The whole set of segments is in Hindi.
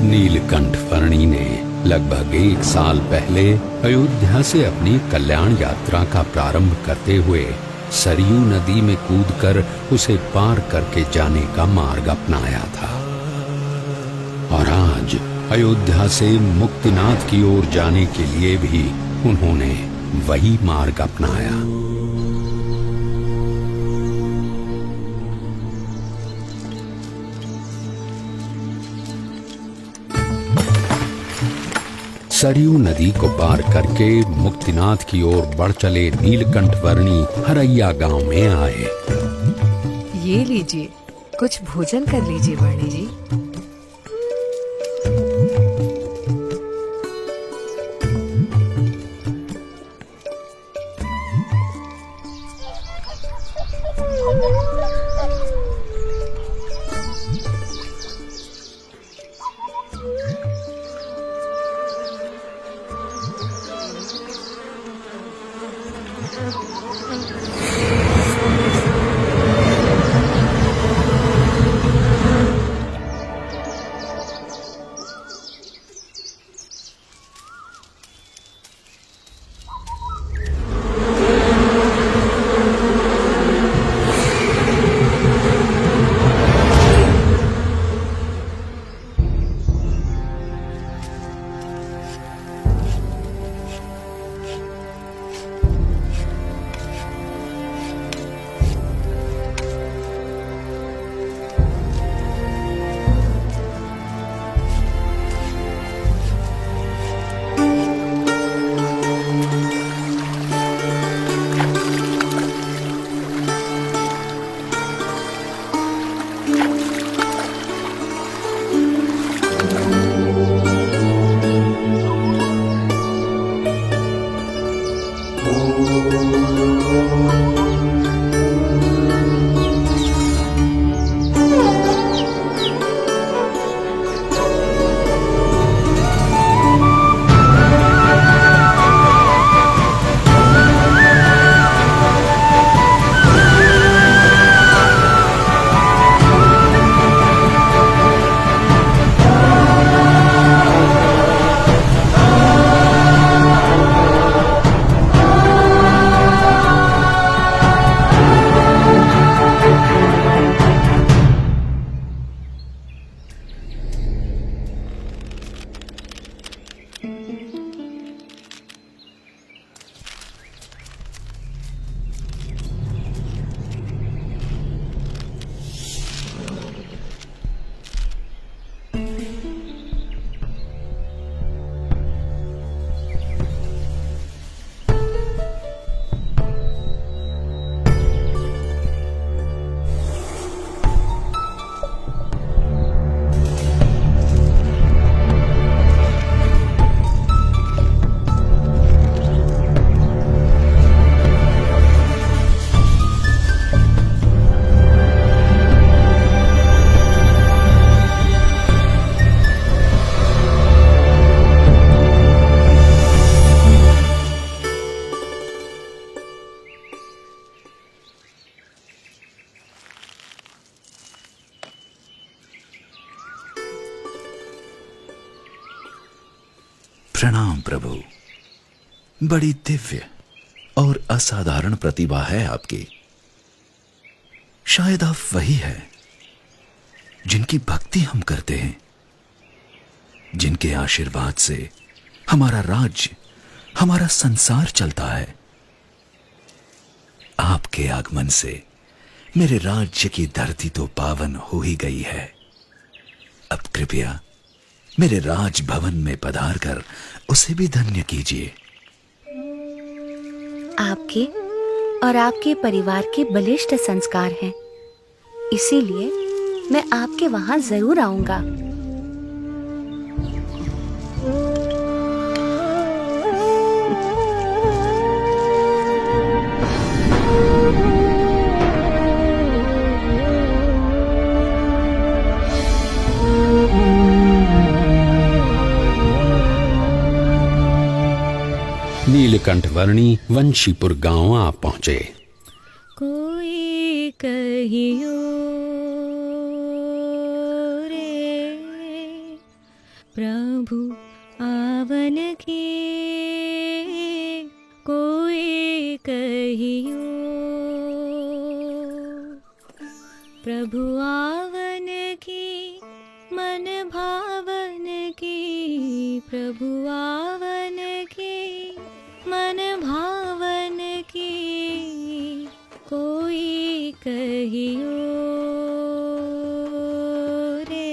नीलकंठ वर्णी ने लगभग 1 साल पहले अयोध्या से अपनी कल्याण यात्रा का प्रारंभ करते हुए सरयू नदी में कूदकर उसे पार करके जाने का मार्ग अपनाया था। और आज अयोध्या से मुक्तिनाथ की ओर जाने के लिए भी उन्होंने वही मार्ग अपनाया। सरयू नदी को पार करके मुक्तिनाथ की ओर बढ़ चले नीलकंठ वर्णी हरैया गांव में आए। ये लीजिए, कुछ भोजन कर लीजिए वर्णी जी। प्रणाम प्रभु। बड़ी दिव्य और असाधारण प्रतिभा है आपकी। शायद आप वही है जिनकी भक्ति हम करते हैं, जिनके आशीर्वाद से हमारा राज्य, हमारा संसार चलता है। आपके आगमन से मेरे राज्य की धरती तो पावन हो ही गई है। अब कृपया मेरे राजभवन में पधारकर उसे भी धन्य कीजिए। आपके और आपके परिवार के बलिष्ठ संस्कार हैं, इसीलिए मैं आपके वहां जरूर आऊंगा। नीलकंठ वर्णी वंशीपुर गांव आ पहुंचे। कोई कहियो रे प्रभु आवन की, कोई कहियो प्रभु आवन की, मन भावन की, प्रभु आवन की, मन भावन की, कोई कहियो रे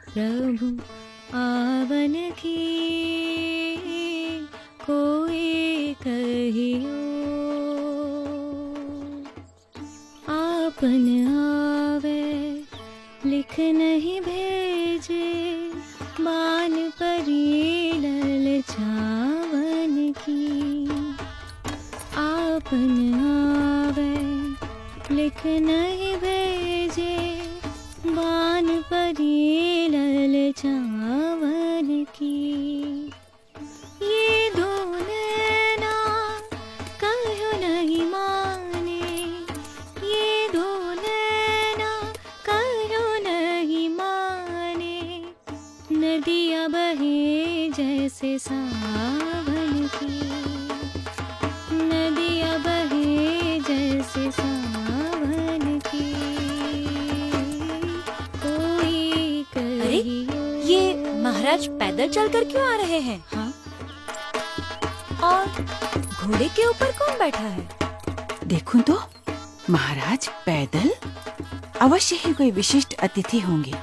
प्रभु आवन की, कोई कहियो। आपन आवे लिख नहीं भेजे, मान परी ललचावन की। आपन आवे लिख नहीं भेजे, बान परी ललचावन की। ये दो नैना कहो नहीं माने, ये दो नैना कहो नहीं माने, नदियाँ बहे जैसे सावन की, नदियाँ बहे जैसे सावन की, कोई कहियो। ये महाराज पैदल चलकर क्यों आ रहे हैं? हाँ, और घोड़े के ऊपर कौन बैठा है? देखूं तो महाराज पैदल, अवश्य ही कोई विशिष्ट अतिथि होंगे।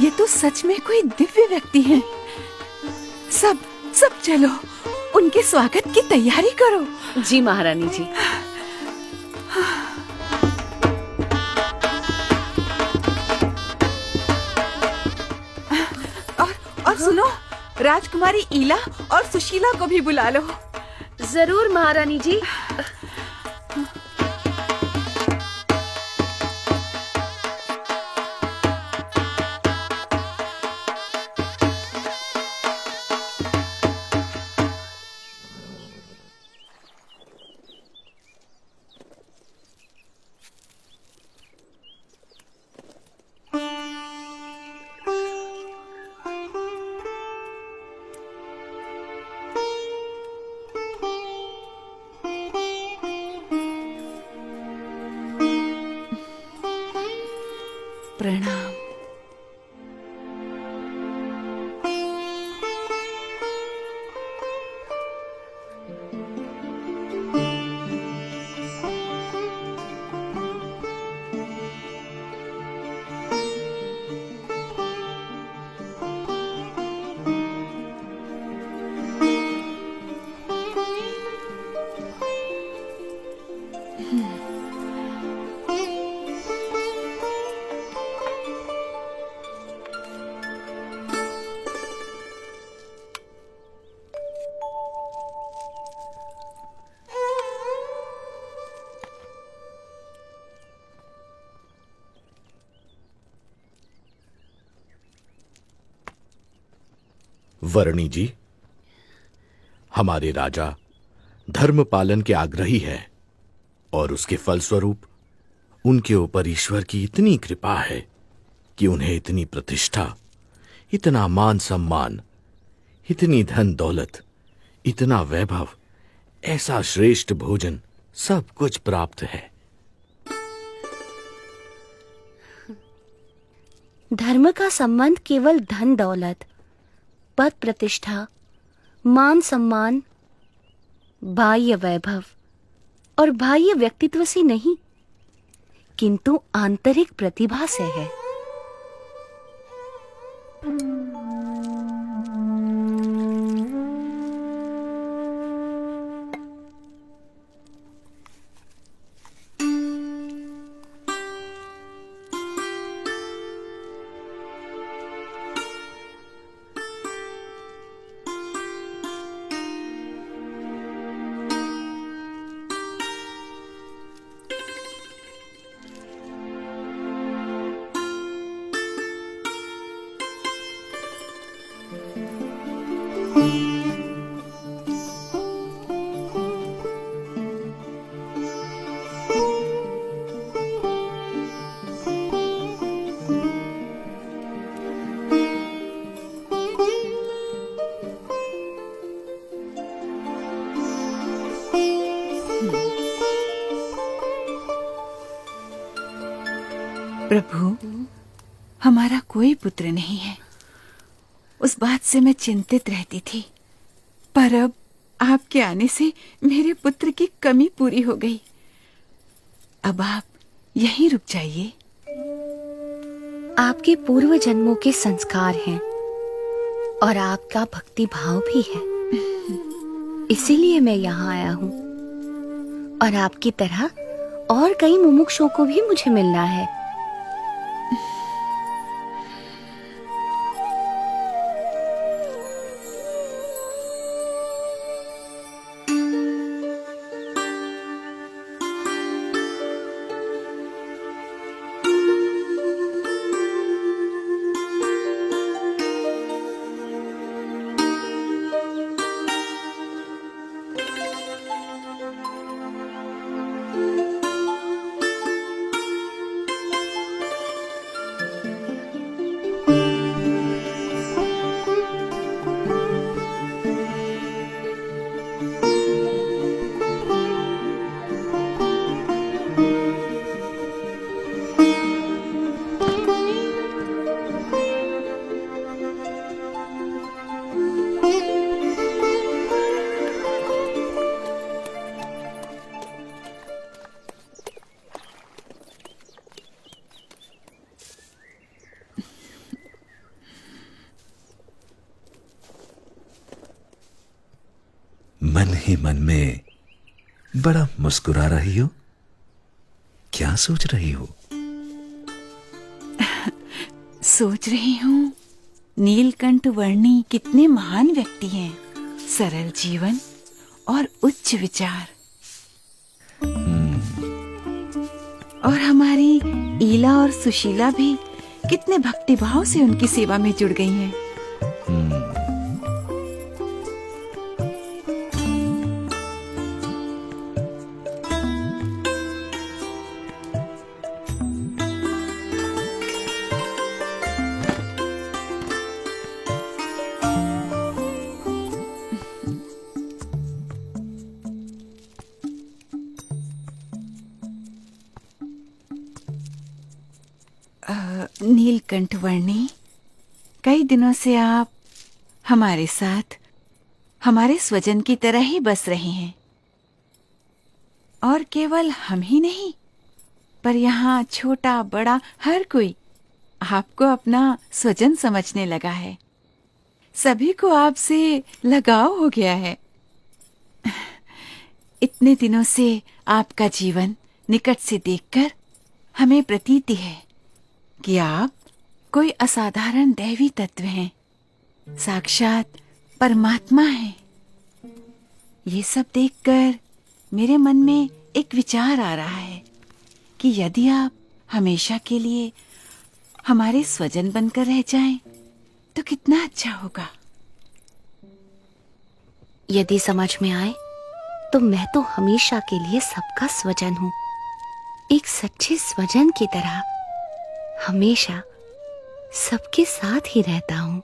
ये तो सच में कोई दिव्य व्यक्ति हैं। सब सब चलो, उनके स्वागत की तैयारी करो। जी महारानी जी। और सुनो, राजकुमारी ईला और सुशीला को भी बुला लो। जरूर महारानी जी। प्रणाम। वरणी जी, हमारे राजा धर्म पालन के आग्रही है और उसके फलस्वरूप उनके ऊपर ईश्वर की इतनी कृपा है कि उन्हें इतनी प्रतिष्ठा, इतना मान सम्मान, इतनी धन दौलत, इतना वैभव, ऐसा श्रेष्ठ भोजन, सब कुछ प्राप्त है। धर्म का संबंध केवल धन दौलत, पद प्रतिष्ठा, मान सम्मान, बाह्य वैभव और बाह्य व्यक्तित्व से नहीं, किंतु आंतरिक प्रतिभा से है। प्रभु, हमारा कोई पुत्र नहीं है। उस बात से मैं चिंतित रहती थी, पर अब आपके आने से मेरे पुत्र की कमी पूरी हो गई। अब आप यहीं रुक जाइए। आपके पूर्व जन्मों के संस्कार हैं और आपका भक्ति भाव भी है, इसीलिए मैं यहाँ आया हूँ। और आपकी तरह और कई मुमुक्षुओं को भी मुझे मिलना है। मन ही मन में बड़ा मुस्कुरा रही हो, क्या सोच रही हो? सोच रही हूँ नीलकंठ वर्णी कितने महान व्यक्ति हैं, सरल जीवन और उच्च विचार। और हमारी ईला और सुशीला भी कितने भक्तिभाव से उनकी सेवा में जुड़ गई हैं। नीलकंठ वर्णी, कई दिनों से आप हमारे साथ हमारे स्वजन की तरह ही बस रहे हैं। और केवल हम ही नहीं, पर यहाँ छोटा बड़ा हर कोई आपको अपना स्वजन समझने लगा है। सभी को आपसे लगाव हो गया है। इतने दिनों से आपका जीवन निकट से देखकर हमें प्रतीति है कि आप कोई असाधारण दैवी तत्व हैं, साक्षात परमात्मा हैं। ये सब देखकर मेरे मन में एक विचार आ रहा है कि यदि आप हमेशा के लिए हमारे स्वजन बनकर रह जाएं, तो कितना अच्छा होगा। यदि समझ में आए तो मैं तो हमेशा के लिए सबका स्वजन हूँ, एक सच्चे स्वजन की तरह हमेशा सबके साथ ही रहता हूँ।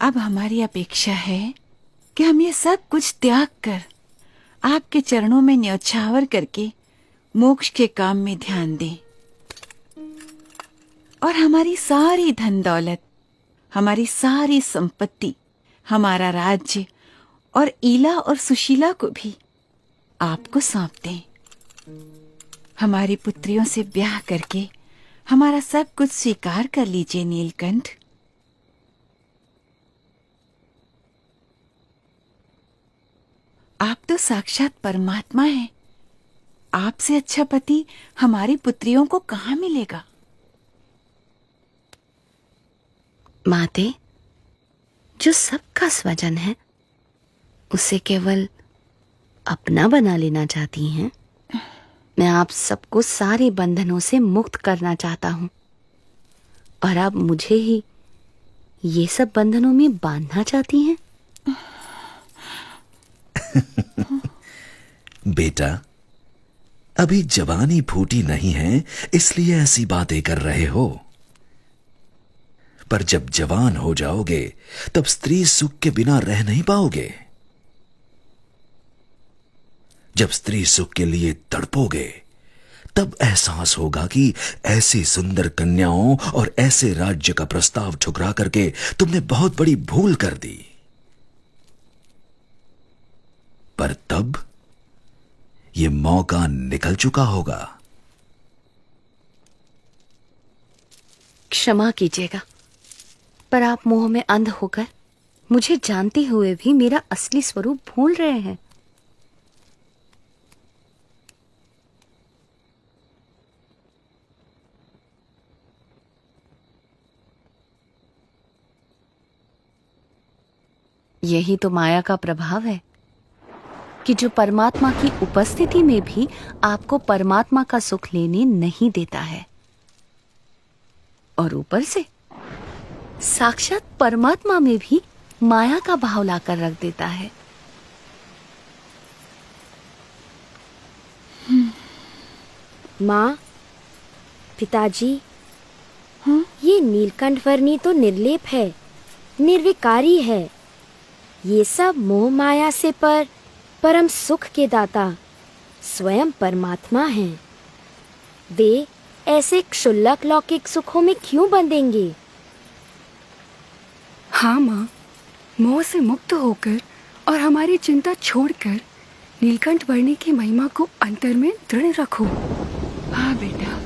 अब हमारी अपेक्षा है कि हम ये सब कुछ त्याग कर आपके चरणों में न्यौछावर करके मोक्ष के काम में ध्यान दें। और हमारी सारी धन दौलत, हमारी सारी संपत्ति, हमारा राज्य और ईला और सुशीला को भी आपको सौंप दें। हमारी पुत्रियों से ब्याह करके हमारा सब कुछ स्वीकार कर लीजिए नीलकंठ। आप तो साक्षात परमात्मा हैं। आपसे अच्छा पति हमारी पुत्रियों को कहाँ मिलेगा? माते, जो सबका स्वजन है उसे केवल अपना बना लेना चाहती हैं। मैं आप सबको सारे बंधनों से मुक्त करना चाहता हूँ और अब मुझे ही ये सब बंधनों में बांधना चाहती हैं? बेटा, अभी जवानी फूटी नहीं है, इसलिए ऐसी बातें कर रहे हो। पर जब जवान हो जाओगे तब स्त्री सुख के बिना रह नहीं पाओगे। जब स्त्री सुख के लिए तड़पोगे तब एहसास होगा कि ऐसी सुंदर कन्याओं और ऐसे राज्य का प्रस्ताव ठुकरा करके तुमने बहुत बड़ी भूल कर दी। पर तब ये मौका निकल चुका होगा। क्षमा कीजिएगा, पर आप मोह में अंध होकर मुझे जानते हुए भी मेरा असली स्वरूप भूल रहे हैं। यही तो माया का प्रभाव है कि जो परमात्मा की उपस्थिति में भी आपको परमात्मा का सुख लेने नहीं देता है, और ऊपर से साक्षात परमात्मा में भी माया का भाव लाकर रख देता है। माँ, पिताजी, ये नीलकंठ वर्णी तो निर्लेप है, निर्विकारी है। ये सब मोह माया से परम सुख के दाता स्वयं परमात्मा हैं। वे ऐसे क्षुल्लक लौकिक सुखों में क्यों बंधेंगे? हाँ माँ, मोह से मुक्त होकर और हमारी चिंता छोड़कर नीलकंठ वर्णी की महिमा को अंतर में दृढ़ रखो। हाँ बेटा।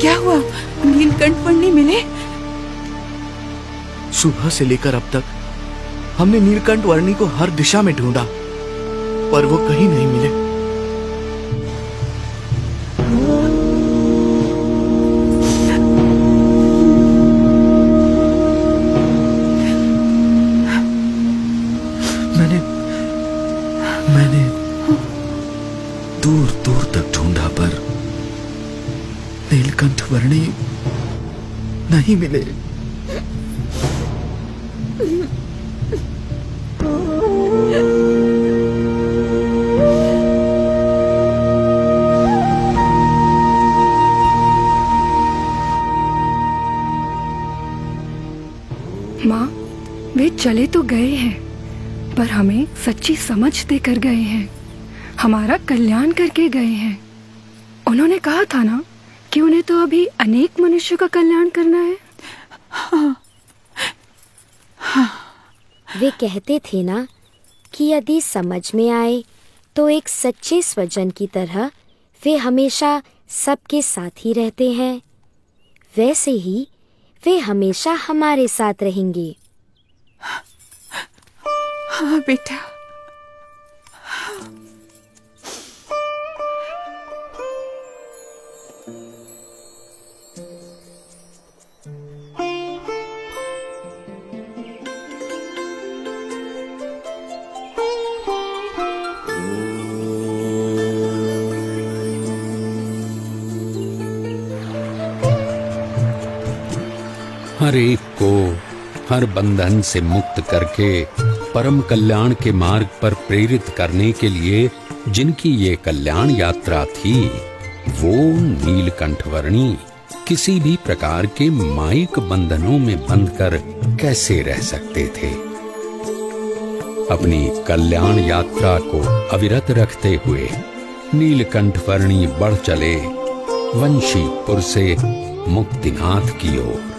क्या हुआ? नीलकंठ वर्णी मिले? सुबह से लेकर अब तक हमने नीलकंठ वर्णी को हर दिशा में ढूंढा, पर वो कहीं नहीं मिले। मैंने दूर दूर तक ढूंढा, पर नीलकंठ वर्णी नहीं मिले। माँ, वे चले तो गए हैं, पर हमें सच्ची समझ देकर गए हैं, हमारा कल्याण करके गए हैं। उन्होंने कहा था ना कि उन्हें तो अभी अनेक मनुष्यों का कल्याण करना है। हाँ। हाँ। वे कहते थे ना कि यदि समझ में आए तो एक सच्चे स्वजन की तरह वे हमेशा सबके साथ ही रहते हैं। वैसे ही वे हमेशा हमारे साथ रहेंगे। हाँ बेटा। हर एक को हर बंधन से मुक्त करके परम कल्याण के मार्ग पर प्रेरित करने के लिए जिनकी ये कल्याण यात्रा थी, वो नीलकंठवर्णी किसी भी प्रकार के मायिक बंधनों में बंधकर कैसे रह सकते थे। अपनी कल्याण यात्रा को अविरत रखते हुए नीलकंठवर्णी बढ़ चले वंशीपुर से मुक्तिनाथ की ओर।